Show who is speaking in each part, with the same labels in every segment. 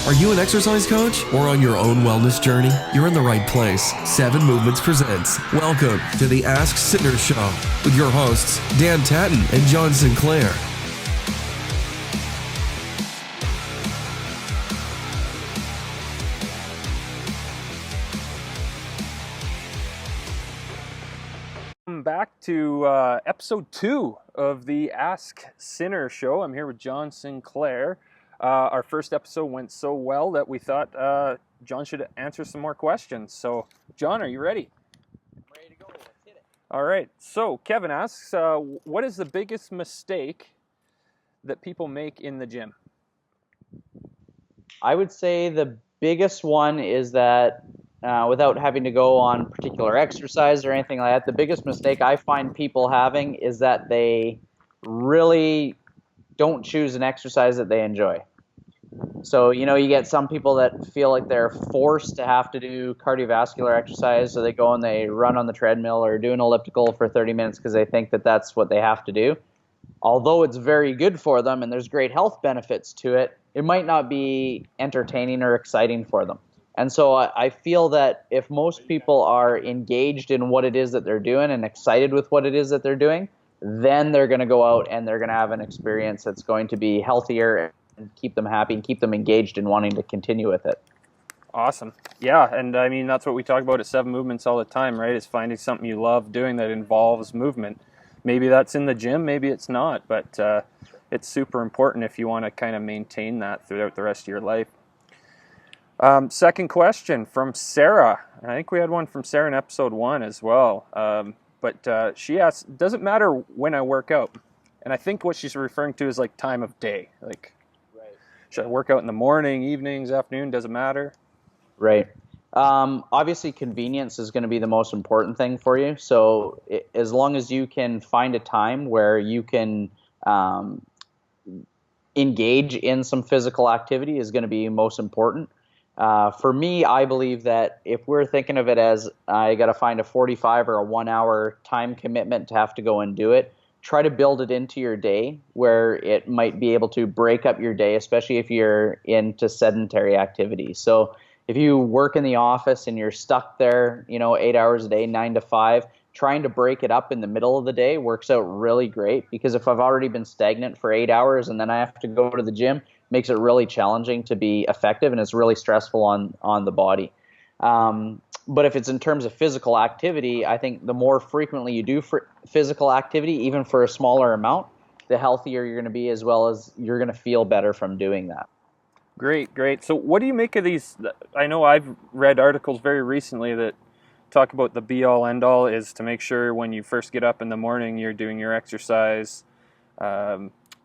Speaker 1: Are you an exercise coach or on your own wellness journey? You're in the right place. 7 Movements presents. Welcome to the Ask Sinner Show with your hosts, Dan Tatton and John Sinclair.
Speaker 2: Welcome back to episode 2 of the Ask Sinner Show. I'm here with John Sinclair. Our first episode went so well that we thought John should answer some more questions. So, John, are you ready?
Speaker 3: I'm ready to go. Let's hit it.
Speaker 2: All right. So, Kevin asks, what is the biggest mistake that people make in the gym?
Speaker 3: I would say the biggest one is that without having to go on particular exercise or anything like that, the biggest mistake I find people having is that they really don't choose an exercise that they enjoy. So, you get some people that feel like they're forced to have to do cardiovascular exercise, so they go and they run on the treadmill or do an elliptical for 30 minutes because they think that that's what they have to do. Although it's very good for them and there's great health benefits to it, it might not be entertaining or exciting for them. And so I feel that if most people are engaged in what it is that they're doing and excited with what it is that they're doing, then they're going to go out and they're going to have an experience that's going to be healthier and keep them happy and keep them engaged in wanting to continue with it.
Speaker 2: Awesome. Yeah, and I mean, that's what we talk about at 7 Movements all the time, right? Is finding something you love doing that involves movement. Maybe that's in the gym, maybe it's not, but it's super important if you want to kind of maintain that throughout the rest of your life. Second question from Sarah. I think we had one from Sarah in episode 1 as well. But she asks, does it matter when I work out? And I think what she's referring to is like time of day. Like, right. Should I work out in the morning, evenings, afternoon? Does it matter?
Speaker 3: Right. Obviously, convenience is going to be the most important thing for you. So as long as you can find a time where you can engage in some physical activity is going to be most important. For me, I believe that if we're thinking of it as I got to find a 45 or a 1 hour time commitment to have to go and do it, try to build it into your day where it might be able to break up your day, especially if you're into sedentary activities. So if you work in the office and you're stuck there, 8 hours a day, 9 to 5, trying to break it up in the middle of the day works out really great, because if I've already been stagnant for 8 hours and then I have to go to the gym, makes it really challenging to be effective, and it's really stressful on the body. But if it's in terms of physical activity, I think the more frequently you do physical activity, even for a smaller amount, the healthier you're going to be, as well as you're going to feel better from doing that.
Speaker 2: Great. So what do you make of these? I know I've read articles very recently that talk about the be-all, end-all is to make sure when you first get up in the morning you're doing your exercise.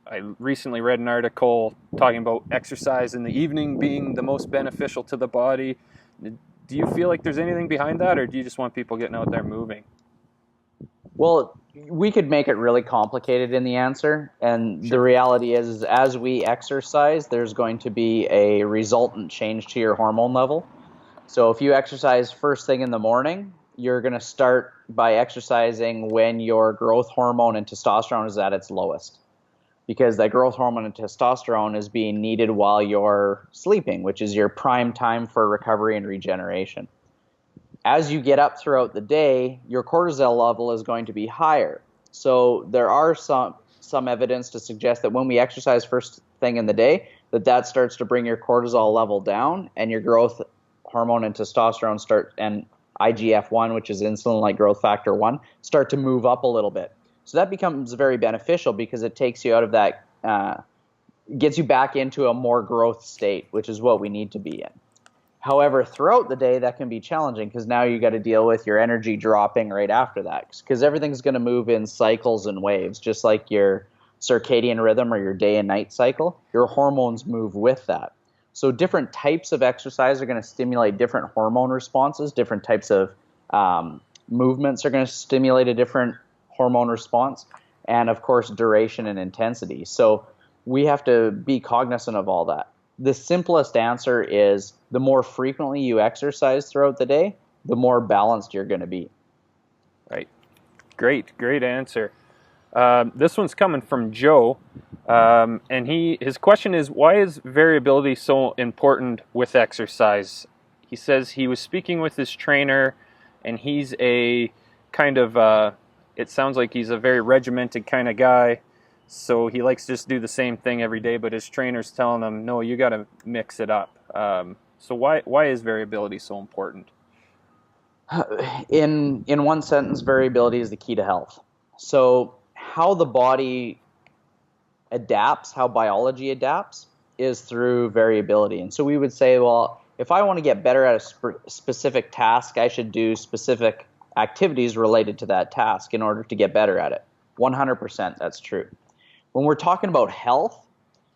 Speaker 2: I recently read an article talking about exercise in the evening being the most beneficial to the body. Do you feel like there's anything behind that, or do you just want people getting out there moving?
Speaker 3: Well, we could make it really complicated in the answer, and
Speaker 2: Sure.
Speaker 3: The reality is as we exercise, there's going to be a resultant change to your hormone level. So if you exercise first thing in the morning, you're going to start by exercising when your growth hormone and testosterone is at its lowest, because that growth hormone and testosterone is being needed while you're sleeping, which is your prime time for recovery and regeneration. As you get up throughout the day, your cortisol level is going to be higher. So there are some evidence to suggest that when we exercise first thing in the day, that starts to bring your cortisol level down, and your growth hormone and testosterone and IGF-1, which is insulin-like growth factor 1, start to move up a little bit. So that becomes very beneficial because it takes you out of that, gets you back into a more growth state, which is what we need to be in. However, throughout the day, that can be challenging because now you got to deal with your energy dropping right after that, because everything's going to move in cycles and waves, just like your circadian rhythm or your day and night cycle. Your hormones move with that. So different types of exercise are going to stimulate different hormone responses. Different types of movements are going to stimulate a different hormone response, and of course duration and intensity. So we have to be cognizant of all that. The simplest answer is the more frequently you exercise throughout the day, the more balanced you're going to be.
Speaker 2: Right. Great answer. This one's coming from Joe. And his question is, why is variability so important with exercise? He says he was speaking with his trainer, and he's a kind of, it sounds like he's a very regimented kind of guy. So he likes to just do the same thing every day, but his trainer's telling him, no, you got to mix it up. So why is variability so important?
Speaker 3: In one sentence, variability is the key to health. So how the body adapts, how biology adapts, is through variability. And so we would say, well, if I want to get better at a specific task, I should do specific activities related to that task in order to get better at it. 100% that's true. When we're talking about health,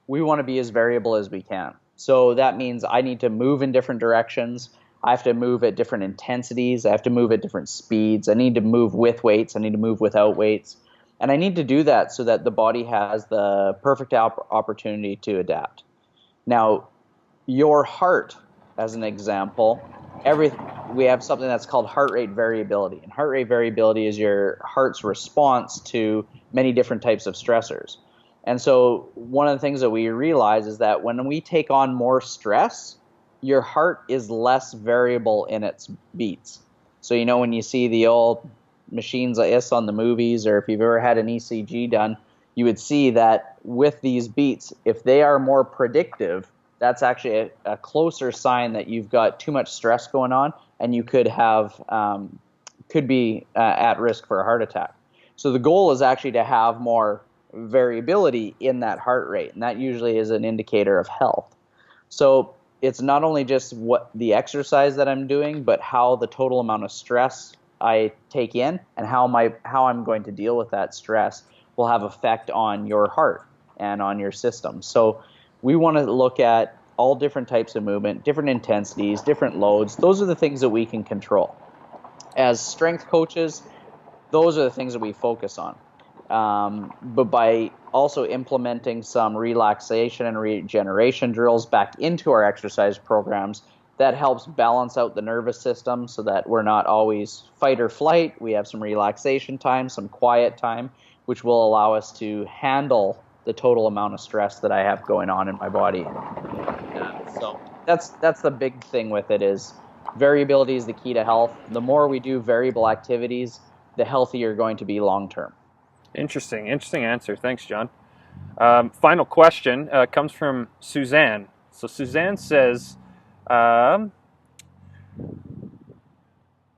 Speaker 3: we want to be as variable as we can. So that means I need to move in different directions. I have to move at different intensities. I have to move at different speeds. I need to move with weights. I need to move without weights. And I need to do that so that the body has the perfect opportunity to adapt. Now, your heart, as an example, we have something that's called heart rate variability. And heart rate variability is your heart's response to many different types of stressors. And so one of the things that we realize is that when we take on more stress, your heart is less variable in its beats. So when you see the old machines like this on the movies, or if you've ever had an ECG done, you would see that with these beats, if they are more predictive, that's actually a closer sign that you've got too much stress going on, and you could be at risk for a heart attack. So the goal is actually to have more variability in that heart rate, and that usually is an indicator of health. So it's not only just what the exercise that I'm doing, but how the total amount of stress I take in and how I'm going to deal with that stress will have effect on your heart and on your system. So we want to look at all different types of movement, different intensities, different loads. Those are the things that we can control. As strength coaches, those are the things that we focus on. But by also implementing some relaxation and regeneration drills back into our exercise programs, that helps balance out the nervous system so that we're not always fight or flight. We have some relaxation time, some quiet time, which will allow us to handle the total amount of stress that I have going on in my body. So that's the big thing with it, is variability is the key to health. The more we do variable activities, the healthier you're going to be long term.
Speaker 2: Interesting answer. Thanks, John. Final question comes from Suzanne. So Suzanne says, I'm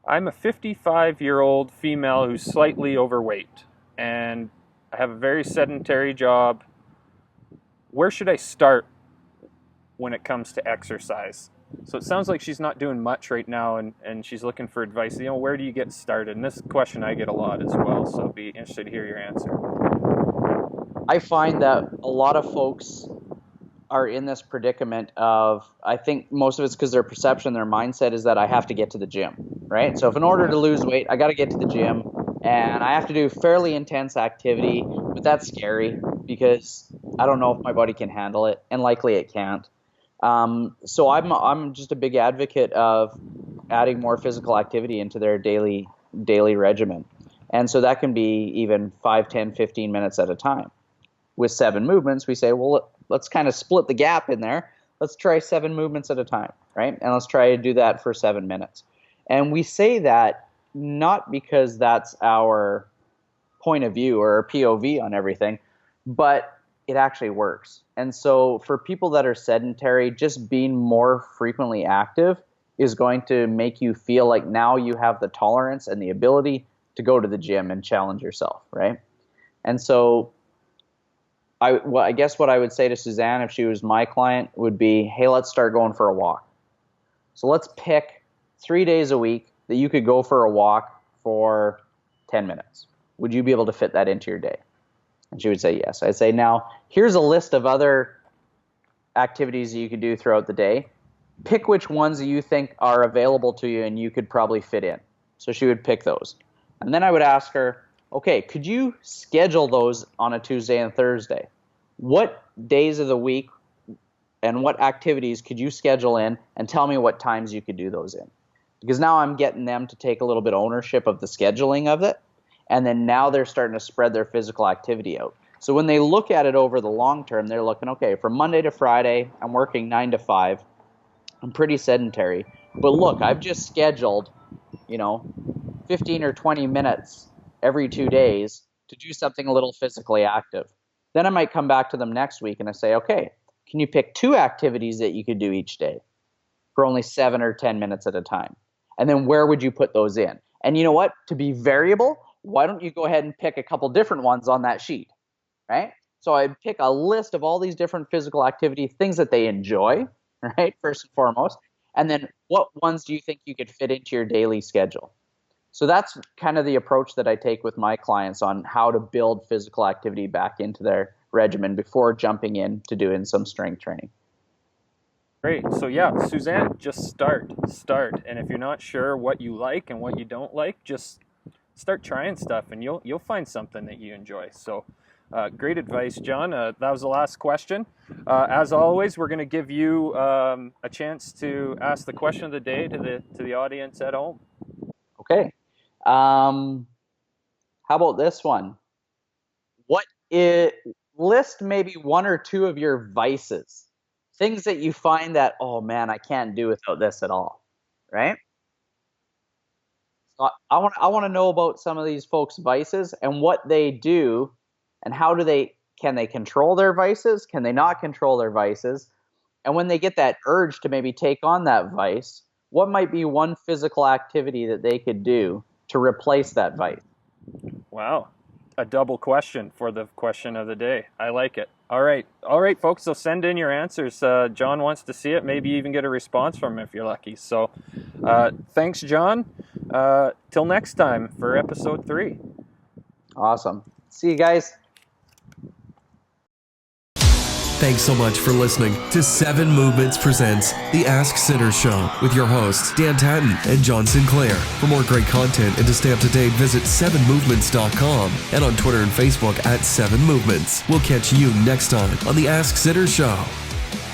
Speaker 2: a 55-year-old female who's slightly overweight, and I have a very sedentary job. Where should I start when it comes to exercise? So it sounds like she's not doing much right now, and she's looking for advice. Where do you get started? And this question I get a lot as well, so I'd be interested to hear your answer.
Speaker 3: I find that a lot of folks are in this predicament of, I think most of it's because their perception, their mindset is that I have to get to the gym, right? So if in order to lose weight, I got to get to the gym, and I have to do fairly intense activity, but that's scary because I don't know if my body can handle it, and likely it can't. So I'm just a big advocate of adding more physical activity into their daily regimen. And so that can be even 5, 10, 15 minutes at a time. With 7 movements, we say, well, let's kind of split the gap in there. Let's try 7 movements at a time, right? And let's try to do that for 7 minutes. And we say that not because that's our point of view or our POV on everything, but it actually works. And so for people that are sedentary, just being more frequently active is going to make you feel like now you have the tolerance and the ability to go to the gym and challenge yourself, right? And so I guess what I would say to Suzanne if she was my client would be, hey, let's start going for a walk. So let's pick 3 days a week that you could go for a walk for 10 minutes. Would you be able to fit that into your day? And she would say yes. I'd say, now, here's a list of other activities that you could do throughout the day. Pick which ones that you think are available to you and you could probably fit in. So she would pick those. And then I would ask her, okay, could you schedule those on a Tuesday and Thursday? What days of the week and what activities could you schedule in, and tell me what times you could do those in? Because now I'm getting them to take a little bit of ownership of the scheduling of it. And then now they're starting to spread their physical activity out. So when they look at it over the long term, they're looking, okay, from Monday to Friday, I'm working 9 to 5. I'm pretty sedentary. But look, I've just scheduled, 15 or 20 minutes every 2 days to do something a little physically active. Then I might come back to them next week and I say, okay, can you pick 2 activities that you could do each day for only 7 or 10 minutes at a time? And then where would you put those in? And you know what? To be variable, why don't you go ahead and pick a couple different ones on that sheet, right? So I pick a list of all these different physical activity, things that they enjoy, right, first and foremost. And then what ones do you think you could fit into your daily schedule? So that's kind of the approach that I take with my clients on how to build physical activity back into their regimen before jumping in to doing some strength training.
Speaker 2: Great. So yeah, Suzanne, just start. And if you're not sure what you like and what you don't like, just start trying stuff and you'll find something that you enjoy. So great advice, John. That was the last question. As always, we're going to give you a chance to ask the question of the day to the audience at home.
Speaker 3: Okay. How about this one? List maybe 1 or 2 of your vices, things that you find that, oh man, I can't do without this at all, right? So I want to know about some of these folks' vices and what they do, and can they control their vices? Can they not control their vices? And when they get that urge to maybe take on that vice, what might be one physical activity that they could do to replace that vice?
Speaker 2: Wow. A double question for the question of the day. I like it. All right, folks. So send in your answers. John wants to see it. Maybe even get a response from him if you're lucky. So thanks, John. Till next time for episode 3.
Speaker 3: Awesome. See you guys.
Speaker 1: Thanks so much for listening to 7 Movements Presents The Ask Sinners Show with your hosts, Dan Tatton and John Sinclair. For more great content and to stay up to date, visit 7movements.com and on Twitter and Facebook at 7Movements. We'll catch you next time on The Ask Sinners Show.